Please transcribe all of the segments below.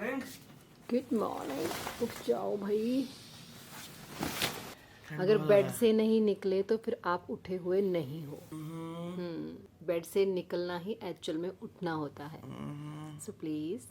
Morning. Good morning. उठ जाओ भाई। अगर बेड से नहीं निकले तो फिर आप उठे हुए नहीं हो। बेड से निकलना ही एक्चुअल में उठना होता है। So please.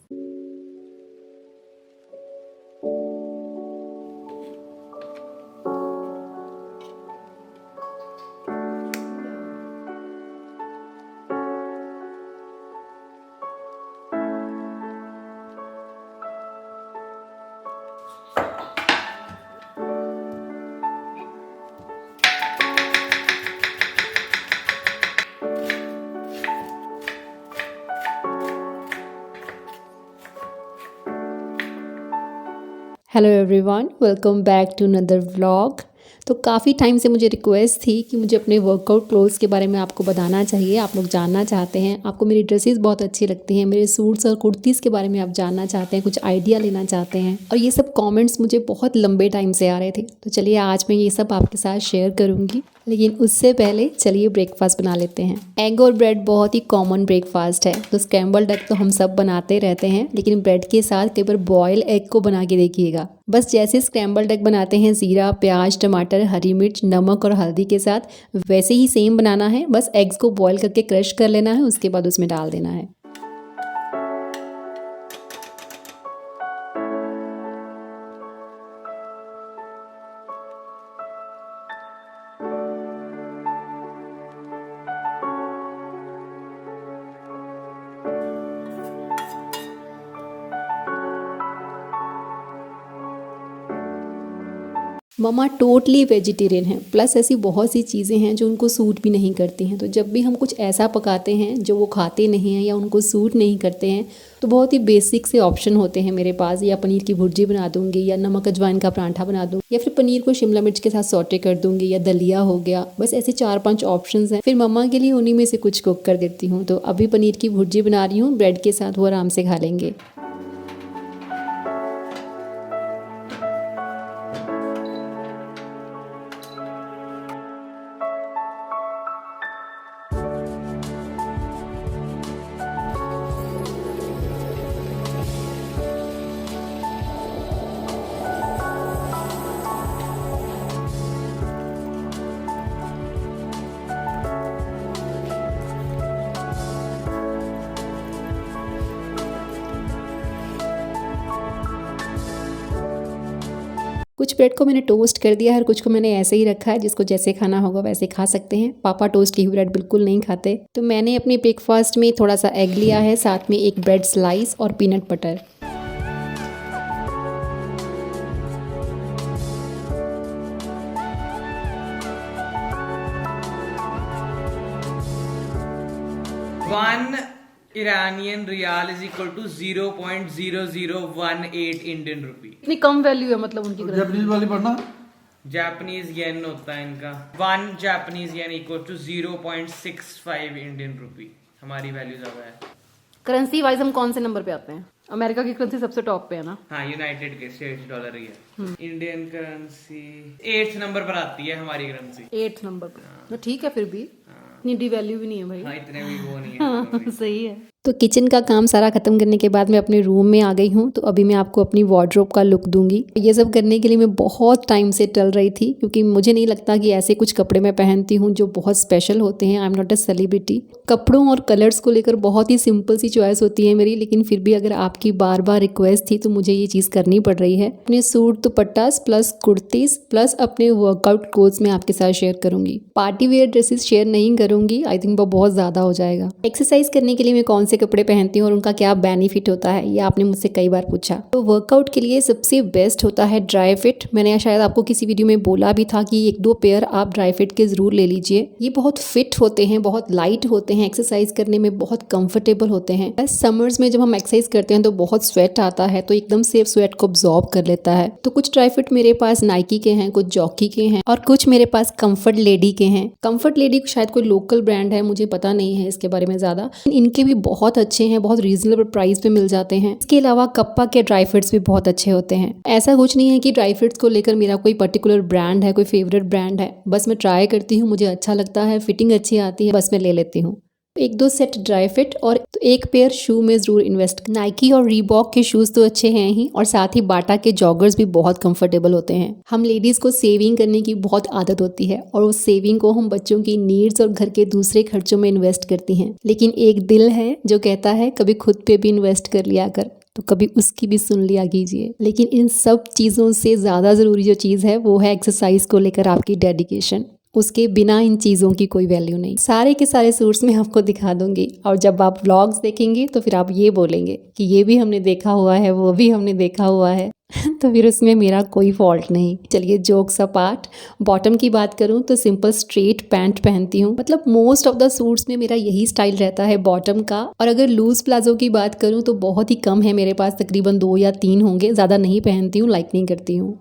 Hello everyone, welcome back to another vlog. तो काफ़ी टाइम से मुझे रिक्वेस्ट थी कि मुझे अपने वर्कआउट क्लोथ्स के बारे में आपको बताना चाहिए। आप लोग जानना चाहते हैं, आपको मेरी ड्रेसेस बहुत अच्छी लगती हैं, मेरे सूट्स और कुर्तीज़ के बारे में आप जानना चाहते हैं, कुछ आइडिया लेना चाहते हैं, और ये सब कमेंट्स मुझे बहुत लंबे टाइम से आ रहे थे। तो चलिए आज मैं ये सब आपके साथ शेयर करूँगी, लेकिन उससे पहले चलिए ब्रेकफास्ट बना लेते हैं। एग और ब्रेड बहुत ही कॉमन ब्रेकफास्ट है। तो स्क्रैम्बल्ड एग तो हम सब बनाते रहते हैं, लेकिन ब्रेड के साथ कई बार बॉयल एग को बना के देखिएगा। बस जैसे स्क्रैम्बल्ड एग बनाते हैं जीरा, प्याज, टमाटर, हरी मिर्च, नमक और हल्दी के साथ, वैसे ही सेम बनाना है। बस एग्स को बॉयल करके क्रश कर लेना है, उसके बाद उसमें डाल देना है। मम्मा टोटली वेजिटेरियन है, प्लस ऐसी बहुत सी चीज़ें हैं जो उनको सूट भी नहीं करती हैं। तो जब भी हम कुछ ऐसा पकाते हैं जो वो खाते नहीं हैं या उनको सूट नहीं करते हैं, तो बहुत ही बेसिक से ऑप्शन होते हैं मेरे पास। या पनीर की भुर्जी बना दूंगी, या नमक अजवाइन का पराठा बना दूंगी, या फिर पनीर को शिमला मिर्च के साथ सौटे कर दूंगी, या दलिया हो गया। बस ऐसे 4-5 ऑप्शंस हैं। फिर मम्मा के लिए उन्हीं में से कुछ कुक कर देती हूँ। तो अभी पनीर की भुर्जी बना रही हूँ, ब्रेड के साथ वो आराम से खा लेंगे। कुछ ब्रेड को मैंने टोस्ट कर दिया है और कुछ को मैंने ऐसे ही रखा है। जिसको जैसे खाना होगा वैसे खा सकते हैं। पापा टोस्ट की हुई ब्रेड बिल्कुल नहीं खाते। तो मैंने अपने ब्रेकफास्ट में थोड़ा सा एग लिया है, साथ में एक ब्रेड स्लाइस और peanut butter. One Iranian rial is equal to 0.0018 Indian rupee. इतनी कम वैल्यू है मतलब उनकी। जापानीज वाली पढ़ना। जापानीज येन होता है इनका। 1 Japanese yen equal to 0.65 Indian rupee. हमारी वैल्यू ज्यादा है। करेंसी वाइज हम कौन से नंबर पे आते हैं? अमेरिका की करेंसी सबसे टॉप पे है ना? हाँ, यूनाइटेड के स्टेट्स डॉलर ही है। इंडियन करेंसी 8th नंबर पर आती है हमारी करेंसी। 8th नंबर पे। तो ठीक है, फिर भी इतनी डी वैल्यू भी नहीं है भाई। हाँ, इतने भी वो नहीं है। हाँ, सही है। तो किचन का काम सारा खत्म करने के बाद मैं अपने रूम में आ गई हूँ। तो अभी मैं आपको अपनी वार्डरोब का लुक दूंगी। ये सब करने के लिए मैं बहुत टाइम से टल रही थी, क्योंकि मुझे नहीं लगता कि ऐसे कुछ कपड़े मैं पहनती हूँ जो बहुत स्पेशल होते हैं। I am not a celebrity. कपड़ों और कलर्स को लेकर बहुत ही सिंपल सी चॉइस होती है मेरी, लेकिन फिर भी अगर आपकी बार बार रिक्वेस्ट थी तो मुझे ये चीज़ करनी पड़ रही है। अपने सूट दुपट्टास प्लस कुर्तीस प्लस अपने वर्कआउट क्लोथ्स में आपके साथ शेयर करूंगी। पार्टी वेयर ड्रेसेस शेयर नहीं करूंगी, आई थिंक वो बहुत ज़्यादा हो जाएगा। एक्सरसाइज करने के लिए मैं कौन से कपड़े पहनती हूँ और उनका क्या बेनिफिट होता है, ये आपने मुझसे कई बार पूछा। तो वर्कआउट के लिए सबसे बेस्ट होता है ड्राई फिट। मैंने शायद आपको किसी वीडियो में बोला भी था कि 1-2 पेयर आप ड्राई फिट के जरूर ले लीजिए। ये बहुत फिट होते हैं, बहुत लाइट होते हैं, एक्सरसाइज करने में बहुत कंफर्टेबल होते हैं। समर्स में जब हम एक्सरसाइज करते हैं तो बहुत स्वेट आता है, तो एकदम से स्वेट को अब्जॉर्ब कर लेता है। तो कुछ ड्राई फिट मेरे पास नाइकी के हैं, कुछ जॉकी के हैं, और कुछ मेरे पास कंफर्ट लेडी के हैं। कंफर्ट लेडी शायद कोई लोकल ब्रांड है, मुझे पता नहीं है इसके बारे में ज्यादा। इनके भी बहुत अच्छे हैं, बहुत रीजनेबल प्राइस पे मिल जाते हैं। इसके अलावा कप्पा के ड्राई फिट्स भी बहुत अच्छे होते हैं। ऐसा कुछ नहीं है कि ड्राई फिट्स को लेकर मेरा कोई पर्टिकुलर ब्रांड है, कोई फेवरेट ब्रांड है। बस मैं ट्राई करती हूँ, मुझे अच्छा लगता है, फिटिंग अच्छी आती है, बस मैं ले लेती हूँ। एक दो सेट ड्राई फिट और एक पेयर शू में ज़रूर इन्वेस्ट। नाइकी और रीबॉक के शूज़ तो अच्छे हैं ही, और साथ ही बाटा के जॉगर्स भी बहुत कंफर्टेबल होते हैं। हम लेडीज़ को सेविंग करने की बहुत आदत होती है, और उस सेविंग को हम बच्चों की नीड्स और घर के दूसरे खर्चों में इन्वेस्ट करती हैं। लेकिन एक दिल है जो कहता है कभी खुद पे भी इन्वेस्ट कर लिया कर, तो कभी उसकी भी सुन लिया कीजिए। लेकिन इन सब चीज़ों से ज़्यादा ज़रूरी जो चीज़ है वो है एक्सरसाइज को लेकर आपकी डेडिकेशन। उसके बिना इन चीज़ों की कोई वैल्यू नहीं। सारे के सारे सूट्स मैं आपको दिखा दूंगी, और जब आप व्लॉग्स देखेंगे तो फिर आप ये बोलेंगे कि ये भी हमने देखा हुआ है, वो भी हमने देखा हुआ है तो फिर उसमें मेरा कोई फॉल्ट नहीं। चलिए जोक्स अपार्ट, बॉटम की बात करूं तो सिंपल स्ट्रेट पैंट पहनती हूं। मतलब मोस्ट ऑफ द सूट्स में मेरा यही स्टाइल रहता है बॉटम का। और अगर लूज प्लाजो की बात करूं तो बहुत ही कम है मेरे पास, तकरीबन 2 या 3 होंगे, ज़्यादा नहीं पहनती हूँ, लाइक नहीं करती हूँ।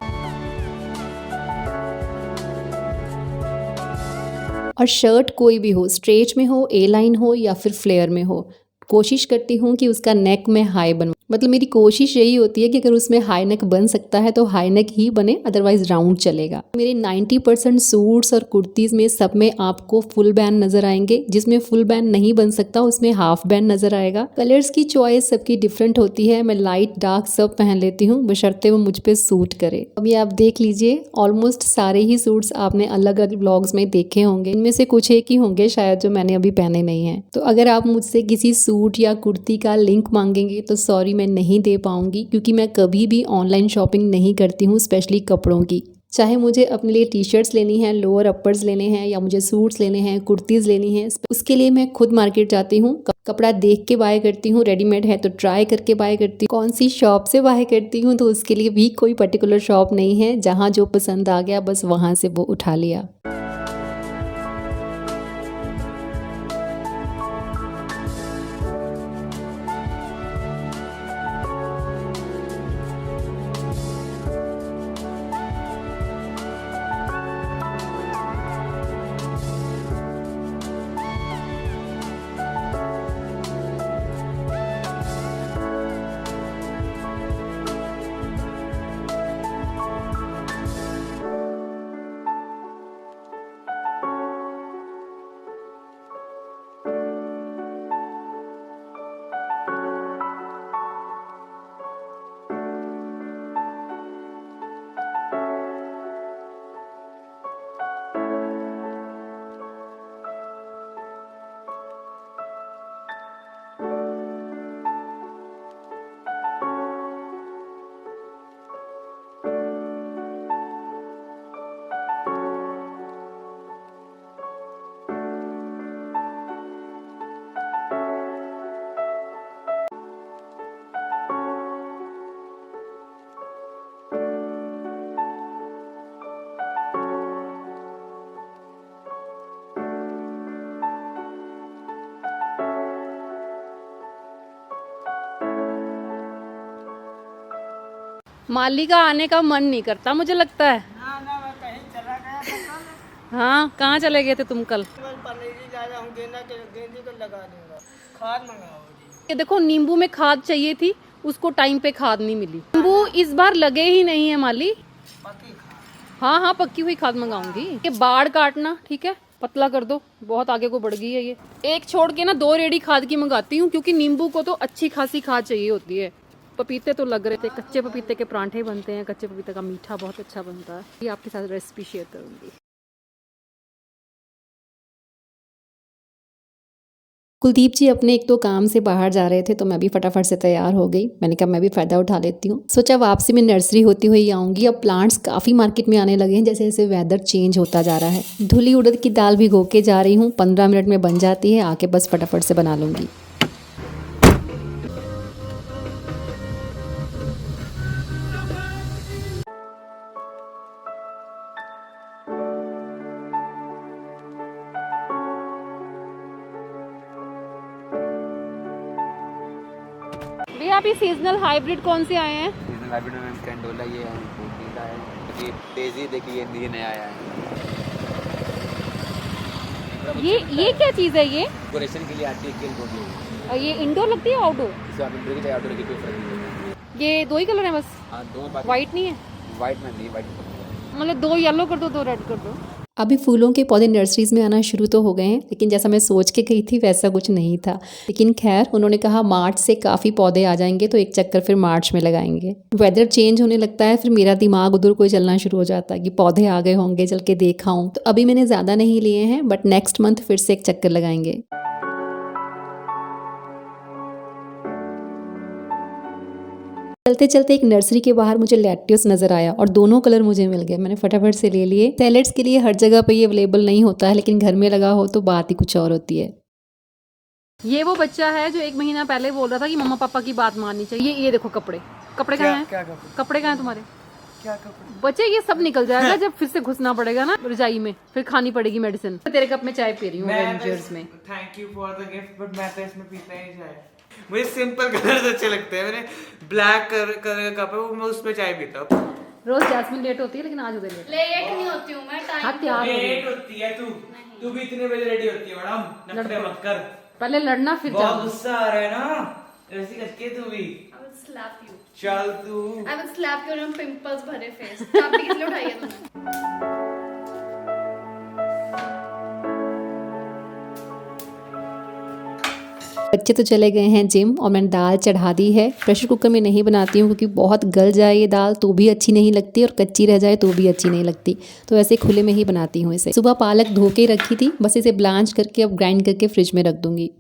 और शर्ट कोई भी हो, स्ट्रेच में हो, ए लाइन हो या फिर फ्लेयर में हो, कोशिश करती हूँ कि उसका नेक में हाई बनवाऊं। मतलब मेरी कोशिश यही होती है कि अगर उसमें हाई नेक बन सकता है तो हाई नेक ही बने, अदरवाइज राउंड चलेगा। मेरे 90% सूट्स और कुर्तीज़ में सब में आपको फुल बैंड नज़र आएंगे। जिसमें फुल बैंड नहीं बन सकता उसमें हाफ बैंड नज़र आएगा। कलर्स की चॉइस सबकी डिफरेंट होती है। मैं लाइट डार्क सब पहन लेती हूँ, बशर्ते वो मुझ पर सूट करे। अब ये आप देख लीजिए, ऑलमोस्ट सारे ही सूट्स आपने अलग अलग ब्लॉग्स में देखे होंगे। इनमें से कुछ एक ही होंगे शायद जो मैंने अभी पहने नहीं है। तो अगर आप मुझसे किसी सूट या कुर्ती का लिंक मांगेंगे तो सॉरी, मैं नहीं दे पाऊंगी, क्योंकि मैं कभी भी ऑनलाइन शॉपिंग नहीं करती हूँ, स्पेशली कपड़ों की। चाहे मुझे अपने लिए टी शर्ट्स लेनी है, लोअर अपर्स लेने हैं, या मुझे सूट्स लेने हैं, कुर्तीज़ लेनी है, उसके लिए मैं खुद मार्केट जाती हूँ। कपड़ा देख के बाय करती हूँ, रेडीमेड है तो ट्राई करके बाय करती हूँ। कौन सी शॉप से बाय करती हूँ तो उसके लिए भी कोई पर्टिकुलर शॉप नहीं है। जहाँ जो पसंद आ गया बस वहाँ से वो उठा लिया। माली का आने का मन नहीं करता मुझे लगता है। ना ना, मैं कहीं चला गया था कल। हाँ, कहाँ चले गए थे तुम कल? मैं पनीरी जा रहा हूँ, गेंदे को लगा दूंगा। खाद मंगाओ जी। ये देखो, नींबू में खाद चाहिए थी, उसको टाइम पे खाद नहीं मिली। नींबू इस बार लगे ही नहीं है माली। पकी खाद। हाँ हाँ, पक्की हुई खाद मंगाऊंगी। ये बाढ़ काटना ठीक है, पतला कर दो, बहुत आगे को बढ़ गई है ये। एक छोड़ के ना 2 रेडी खाद की मंगाती हूँ, क्योंकि नींबू को तो अच्छी खासी खाद चाहिए होती है। पपीते तो लग रहे थे, कच्चे पपीते के परांठे बनते हैं, कच्चे पपीते का मीठा बहुत अच्छा बनता है। ये आपके साथ रेसिपी शेयर करूंगी। कुलदीप जी अपने एक तो काम से बाहर जा रहे थे, तो मैं भी फटाफट से तैयार हो गई। मैंने कहा मैं भी फ़ायदा उठा लेती हूँ। सोचा वापसी में नर्सरी होती हुई आऊँगी। अब प्लांट्स काफ़ी मार्केट में आने लगे हैं, जैसे जैसे वेदर चेंज होता जा रहा है। धुली उड़द की दाल भिगो के जा रही हूँ, 15 मिनट में बन जाती है। आके बस फटाफट से बना लूँगी। भैया आप ये सीजनल हाइब्रिड कौन से आए हैं? सीजनल हाइब्रिड में कैंडोला ये है, पोटीला है, ये डेजी देखिए ये नया आया है। ये क्या चीज़ है ये? डेकोरेशन के लिए आती है, केल बोली। और ये इंडोर लगती है आउटडोर? इसे आप इंडोर की चाहे आउटडोर की कोई फर्क नहीं है। ये 2 ही कलर है बस? हाँ, दो बाकी वाइट नहीं है? वाइट में नहीं, वाइट मतलब 2 येलो कर दो, 2 रेड कर दो। अभी फूलों के पौधे नर्सरीज में आना शुरू तो हो गए हैं, लेकिन जैसा मैं सोच के गई थी वैसा कुछ नहीं था। लेकिन खैर, उन्होंने कहा मार्च से काफ़ी पौधे आ जाएंगे तो एक चक्कर फिर मार्च में लगाएंगे। वेदर चेंज होने लगता है, फिर मेरा दिमाग उधर कोई चलना शुरू हो जाता है कि पौधे आ गए होंगे, चल के देखा हूँ। तो अभी मैंने ज़्यादा नहीं लिए हैं, बट नेक्स्ट मंथ फिर से एक चक्कर लगाएंगे। चलते चलते एक नर्सरी के बाहर मुझे लेट्यूस नज़र आया और दोनों कलर मुझे मिल गए। मैंने फटाफट से ले लिए। सैलेड्स के लिए हर जगह पे ये अवेलेबल नहीं होता है, लेकिन घर में लगा हो तो बात ही कुछ और होती है। ये वो बच्चा है जो 1 महीना पहले बोल रहा था कि मम्मा पापा की बात माननी चाहिए। ये देखो कपड़े कहाँ हैं? क्या कपड़े? कपड़े कहाँ हैं तुम्हारे? क्या कपड़े? बच्चे ये सब निकल जाएगा जब फिर से घुसना पड़ेगा ना रजाई में, फिर खानी पड़ेगी मेडिसिन। तेरे कप में चाय पी रही हूँ एवेंजर्स में। Thank you for the gift, but मैं तो इसमें पीता ही चाय। मुझे सिंपल कलर्स अच्छे लगते हैं। मैंने ब्लैक कलर का कप है, वो मैं उसमें चाय पीता हूँ। रोज जैस्मिन लेट होती है, लेकिन आज उधर लेट नहीं होती हूँ मैं, टाइम हाँ तैयार हो गई। लेट होती है तू भी इतने बजे रेडी होती है मैडम, नखरे मत कर। पहले लड़ना फिर बहुत जाना। गुस्सा आ रहा है ना, ऐसी करके तू भी। I will slap you. चल तू। I will slap you on pimples भरे फेस। चाबी किसने उठाई है तुमने? बच्चे तो चले गए हैं जिम और मैंने दाल चढ़ा दी है। प्रेशर कुकर में नहीं बनाती हूँ क्योंकि बहुत गल जाए ये दाल तो भी अच्छी नहीं लगती और कच्ची रह जाए तो भी अच्छी नहीं लगती, तो ऐसे खुले में ही बनाती हूँ इसे। सुबह पालक धो के रखी थी, बस इसे ब्लांच करके अब ग्राइंड करके फ्रिज में रख दूंगी।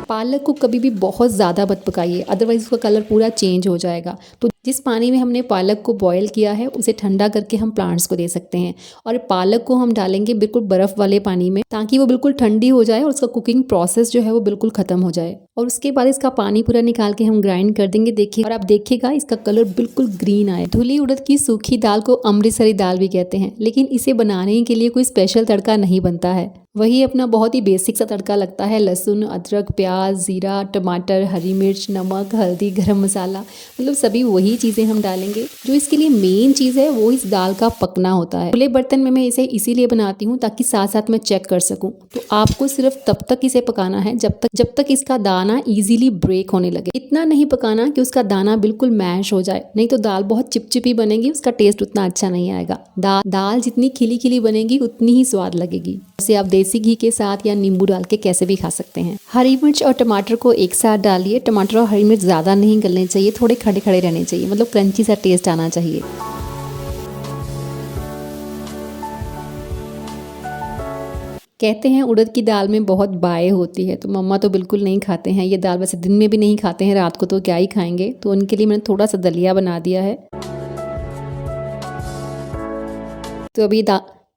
पालक को कभी भी बहुत ज़्यादा मत पकाइए, अदरवाइज़ उसका कलर पूरा चेंज हो जाएगा। तो जिस पानी में हमने पालक को बॉईल किया है उसे ठंडा करके हम प्लांट्स को दे सकते हैं, और पालक को हम डालेंगे बिल्कुल बर्फ़ वाले पानी में ताकि वो बिल्कुल ठंडी हो जाए और उसका कुकिंग प्रोसेस जो है वो बिल्कुल ख़त्म हो जाए। और उसके बाद इसका पानी पूरा निकाल के हम ग्राइंड कर देंगे। देखिए, और आप देखिएगा इसका कलर बिल्कुल ग्रीन आए। धुली उड़द की सूखी दाल को अमृतसरी दाल भी कहते हैं, लेकिन इसे बनाने के लिए कोई स्पेशल तड़का नहीं बनता है। वही अपना बहुत ही बेसिक सा तड़का लगता है। लहसुन, अदरक, प्याज, जीरा, टमाटर, हरी मिर्च, नमक, हल्दी, गरम मसाला, मतलब सभी वही चीज़ें हम डालेंगे। जो इसके लिए मेन चीज़ है वो इस दाल का पकना होता है। खुले बर्तन में मैं इसे इसीलिए बनाती हूँ ताकि साथ साथ मैं चेक कर सकूँ। तो आपको सिर्फ तब तक इसे पकाना है जब तक इसका दाना इजीली ब्रेक होने लगे। इतना नहीं पकाना कि उसका दाना बिल्कुल मैश हो जाए, नहीं तो दाल बहुत चिपचिपी बनेगी, उसका टेस्ट उतना अच्छा नहीं आएगा। दाल जितनी खिली खिली बनेगी उतनी ही स्वाद लगेगी। इसे आप देसी घी के साथ या नींबू डाल के कैसे भी खा सकते हैं। हरी मिर्च और टमाटर को एक साथ डालिए। टमाटर और हरी मिर्च ज़्यादा नहीं गलने चाहिए, थोड़े खड़े खड़े रहने चाहिए, मतलब क्रंची सा टेस्ट आना चाहिए। कहते हैं उड़द की दाल में बहुत बाएं होती है, तो मम्मा तो बिल्कुल नहीं खाते हैं ये दाल। वैसे दिन में भी नहीं खाते हैं, रात को तो क्या ही खाएंगे, तो उनके लिए मैंने थोड़ा सा दलिया बना दिया है।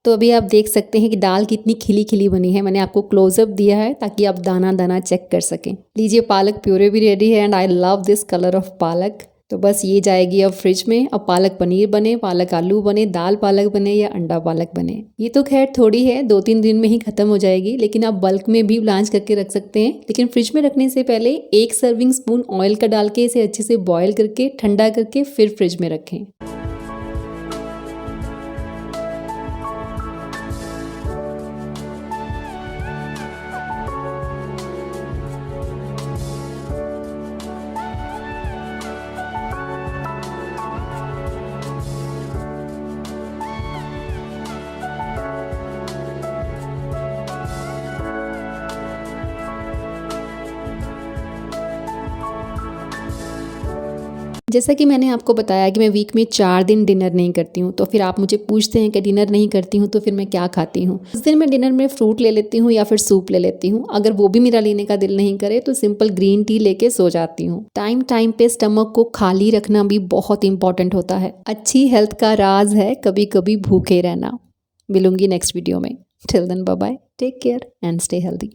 तो अभी आप देख सकते हैं कि दाल कितनी खिली खिली बनी है। मैंने आपको क्लोजअप दिया है ताकि आप दाना दाना चेक कर सकें। लीजिए, पालक प्यूरे भी रेडी है and I love this colour of पालक। तो बस ये जाएगी अब फ्रिज में। अब पालक पनीर बने, पालक आलू बने, दाल पालक बने या अंडा पालक बने। ये तो खैर थोड़ी है, 2-3 दिन में ही खत्म हो जाएगी, लेकिन आप बल्क में भी ब्लांच करके रख सकते हैं। लेकिन फ्रिज में रखने से पहले 1 सर्विंग स्पून ऑयल का डाल के इसे अच्छे से बॉयल करके ठंडा करके फिर फ्रिज में रखें। जैसा कि मैंने आपको बताया कि मैं वीक में 4 दिन डिनर नहीं करती हूँ, तो फिर आप मुझे पूछते हैं कि डिनर नहीं करती हूँ तो फिर मैं क्या खाती हूँ। उस दिन मैं डिनर में फ्रूट ले लेती हूँ या फिर सूप ले लेती हूँ। अगर वो भी मेरा लेने का दिल नहीं करे तो सिंपल ग्रीन टी लेके सो जाती हूँ। टाइम पे स्टमक को खाली रखना भी बहुत इंपॉर्टेंट होता है। अच्छी हेल्थ का राज है कभी कभी भूखे रहना। मिलूंगी नेक्स्ट वीडियो में। Till then bye bye, take care and stay healthy.